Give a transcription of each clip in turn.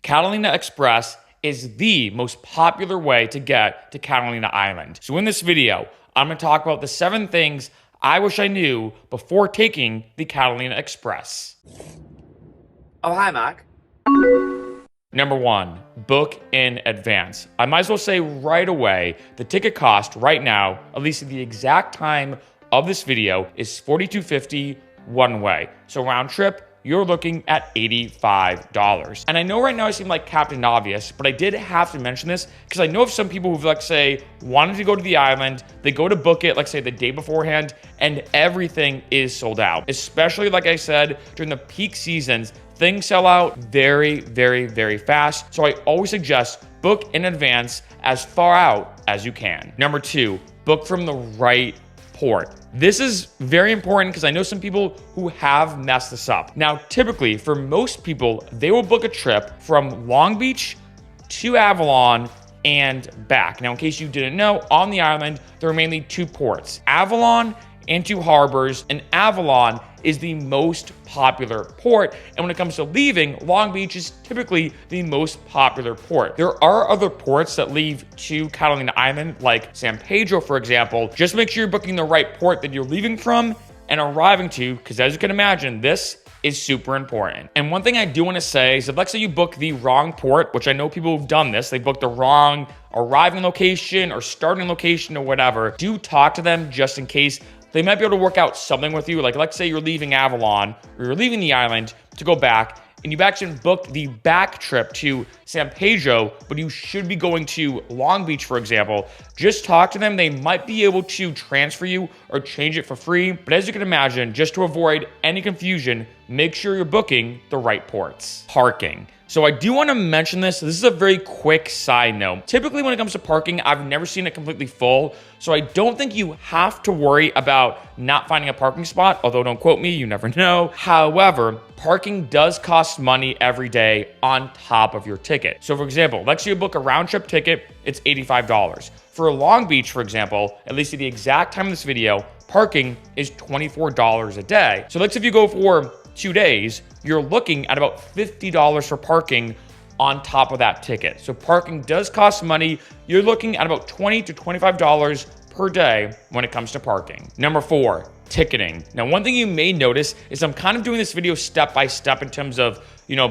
Catalina Express is the most popular way to get to Catalina Island. So in this video, I'm going to talk about the 7 things I wish I knew before taking the Catalina Express. Oh, hi, Mark. Number 1, book in advance. I might as well say right away, the ticket cost right now, at least at the exact time of this video, is $42.50 one way. So round trip, you're looking at $85. And I know right now I seem like Captain Obvious, but I did have to mention this because I know of some people who've, like, say, wanted to go to the island, they go to book it, like, say, the day beforehand, and everything is sold out. Especially, like I said, during the peak seasons, things sell out very, very, very fast. So I always suggest book in advance as far out as you can. Number 2, book from the right port. This is very important because I know some people who have messed this up. Now, typically, for most people, they will book a trip from Long Beach to Avalon and back. Now, in case you didn't know, on the island, there are mainly 2 ports, Avalon and 2 harbors, and Avalon is the most popular port. And when it comes to leaving, Long Beach is typically the most popular port. There are other ports that leave to Catalina Island, like San Pedro, for example. Just make sure you're booking the right port that you're leaving from and arriving to, because as you can imagine, this is super important. And one thing I do want to say is that let's say you book the wrong port, which I know people who've done this, they booked the wrong arriving location or starting location or whatever. Do talk to them just in case. They might be able to work out something with you. Like, let's say you're leaving Avalon or you're leaving the island to go back, and you've actually booked the back trip to San Pedro, but you should be going to Long Beach, for example. Just talk to them. They might be able to transfer you or change it for free. But as you can imagine, just to avoid any confusion, make sure you're booking the right ports. Parking. So I do want to mention this. This is a very quick side note. Typically, when it comes to parking, I've never seen it completely full. So I don't think you have to worry about not finding a parking spot, although don't quote me, you never know. However, parking does cost money every day on top of your ticket. So for example, let's say you book a round trip ticket, it's $85. For Long Beach, for example, at least at the exact time of this video, parking is $24 a day. So let's say if you go for 2 days, you're looking at about $50 for parking on top of that ticket. So parking does cost money. You're looking at about $20 to $25 per day when it comes to parking. Number 4, ticketing. Now, one thing you may notice is I'm kind of doing this video step by step in terms of,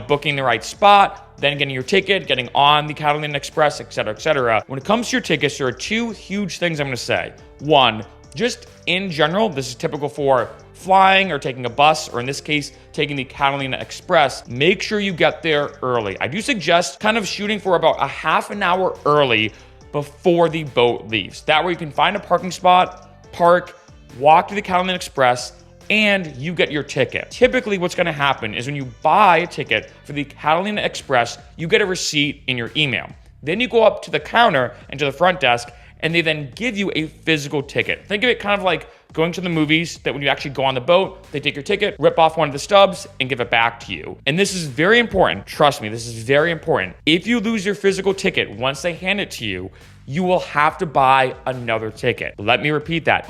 booking the right spot, then getting your ticket, getting on the Catalina Express, etc., etc. When it comes to your tickets, there are 2 huge things I'm going to say. 1, just in general, this is typical for flying or taking a bus, or in this case, taking the Catalina Express, make sure you get there early. I do suggest kind of shooting for about a half an hour early before the boat leaves. That way you can find a parking spot, park, walk to the Catalina Express, and you get your ticket. Typically, what's gonna happen is when you buy a ticket for the Catalina Express, you get a receipt in your email. Then you go up to the counter and to the front desk, and they then give you a physical ticket. Think of it kind of like going to the movies, that when you actually go on the boat, they take your ticket, rip off one of the stubs, and give it back to you. And this is very important. Trust me, this is very important. If you lose your physical ticket once they hand it to you, you will have to buy another ticket. Let me repeat that.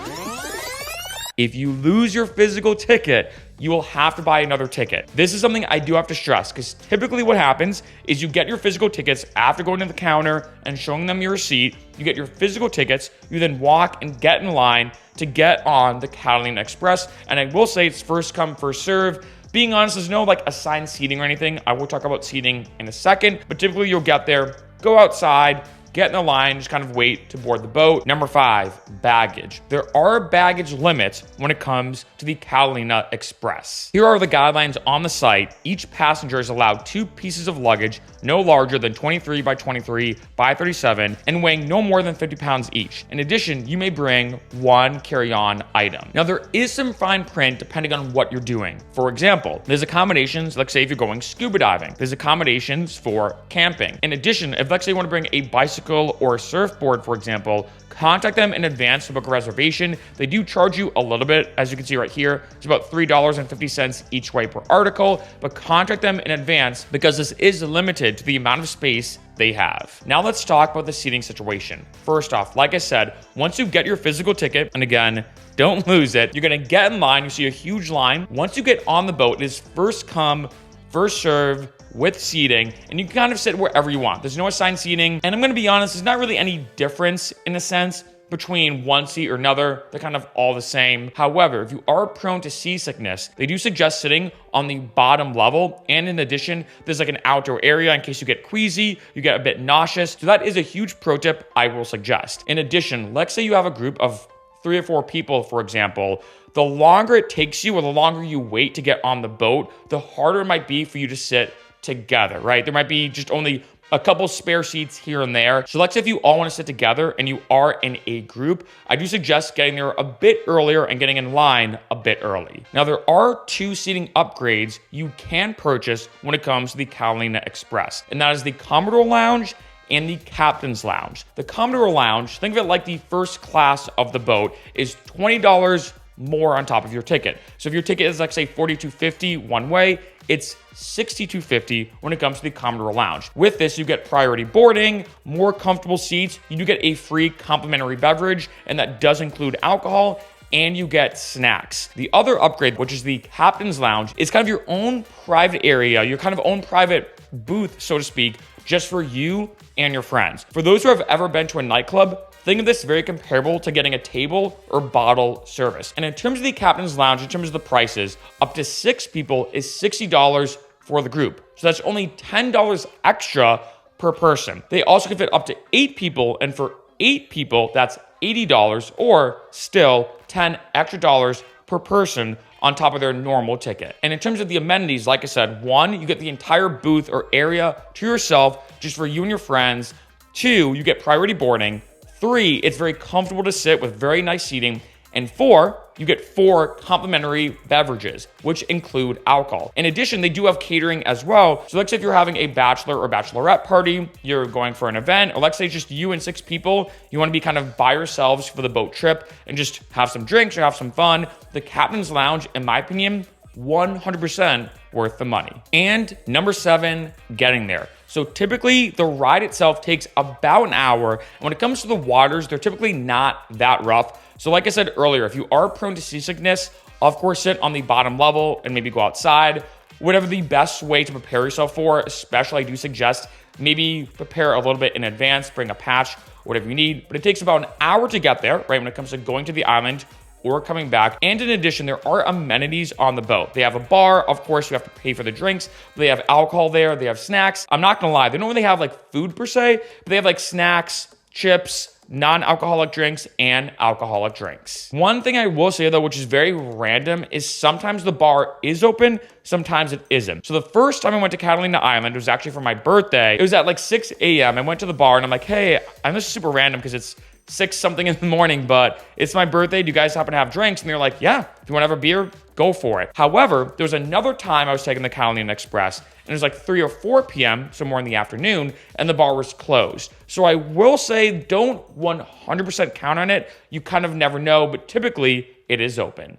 If you lose your physical ticket, you will have to buy another ticket. This is something I do have to stress, because typically what happens is you get your physical tickets after going to the counter and showing them your receipt. You get your physical tickets, you then walk and get in line to get on the Catalina Express. And I will say it's first come, first serve. Being honest, there's no like assigned seating or anything. I will talk about seating in a second, but typically you'll get there, go outside, get in the line, just kind of wait to board the boat. Number 5, baggage. There are baggage limits when it comes to the Catalina Express. Here are the guidelines on the site. Each passenger is allowed 2 pieces of luggage, no larger than 23 by 23 by 37, and weighing no more than 50 pounds each. In addition, you may bring 1 carry-on item. Now, there is some fine print depending on what you're doing. For example, there's accommodations, like say if you're going scuba diving, there's accommodations for camping. In addition, if let's say you want to bring a bicycle or a surfboard, for example, contact them in advance to book a reservation. They do charge you a little bit, as you can see right here. It's about $3.50 each way per article, but contact them in advance because this is limited to the amount of space they have. Now let's talk about the seating situation. First off, like I said, once you get your physical ticket, and again, don't lose it, you're gonna get in line, you see a huge line. Once you get on the boat, it is first come, first serve, with seating, and you can kind of sit wherever you want. There's no assigned seating, and I'm gonna be honest, there's not really any difference in a sense between one seat or another. They're kind of all the same. However, if you are prone to seasickness, they do suggest sitting on the bottom level. And in addition, there's like an outdoor area in case you get queasy, you get a bit nauseous. So that is a huge pro tip I will suggest. In addition, let's say you have a group of 3 or 4 people, for example, the longer it takes you or the longer you wait to get on the boat, the harder it might be for you to sit together, right? There might be just only a couple spare seats here and there. So let's say if you all want to sit together and you are in a group, I do suggest getting there a bit earlier and getting in line a bit early. Now, there are 2 seating upgrades you can purchase when it comes to the Catalina Express, and that is the Commodore Lounge and the Captain's Lounge. The Commodore Lounge, think of it like the first class of the boat, is $20 more on top of your ticket. So if your ticket is like say $42.50 one way, it's $62.50 when it comes to the Commodore Lounge. With this, you get priority boarding, more comfortable seats, you do get a free complimentary beverage, and that does include alcohol, and you get snacks. The other upgrade, which is the Captain's Lounge, is kind of your own private area, your kind of own private booth, so to speak, just for you and your friends. For those who have ever been to a nightclub, think of this very comparable to getting a table or bottle service. And in terms of the Captain's Lounge, in terms of the prices, up to 6 people is $60 for the group. So that's only $10 extra per person. They also can fit up to 8 people, and for 8 people, that's $80 or still $10 extra dollars per person on top of their normal ticket. And in terms of the amenities, like I said, 1, you get the entire booth or area to yourself just for you and your friends. 2, you get priority boarding. 3, it's very comfortable to sit with very nice seating. And 4, you get 4 complimentary beverages, which include alcohol. In addition, they do have catering as well. So let's say if you're having a bachelor or bachelorette party, you're going for an event, or let's say just you and 6 people, you want to be kind of by yourselves for the boat trip and just have some drinks or have some fun. The Captain's Lounge, in my opinion, 100% worth the money. And number 7, getting there. So typically the ride itself takes about an hour. And when it comes to the waters, they're typically not that rough. So like I said earlier, if you are prone to seasickness, of course, sit on the bottom level and maybe go outside. Whatever the best way to prepare yourself for, especially I do suggest maybe prepare a little bit in advance, bring a patch, whatever you need. But it takes about an hour to get there, right, when it comes to going to the island or coming back. And in addition, there are amenities on the boat. They have a bar. Of course, you have to pay for the drinks. They have alcohol there. They have snacks. I'm not gonna lie, they don't really have like food per se, but they have like snacks, chips, non-alcoholic drinks, and alcoholic drinks. One thing I will say though, which is very random, is sometimes the bar is open, sometimes it isn't. So the first time I went to Catalina Island, it was actually for my birthday. It was at like 6 a.m. I went to the bar and I'm like, hey, I'm just super random because it's 6 something in the morning, but it's my birthday. Do you guys happen to have drinks? And they're like, yeah, if you want to have a beer, go for it. However, there was another time I was taking the Catalina Express and it was like 3 or 4 p.m., so more in the afternoon, and the bar was closed. So I will say don't 100% count on it. You kind of never know, but typically it is open.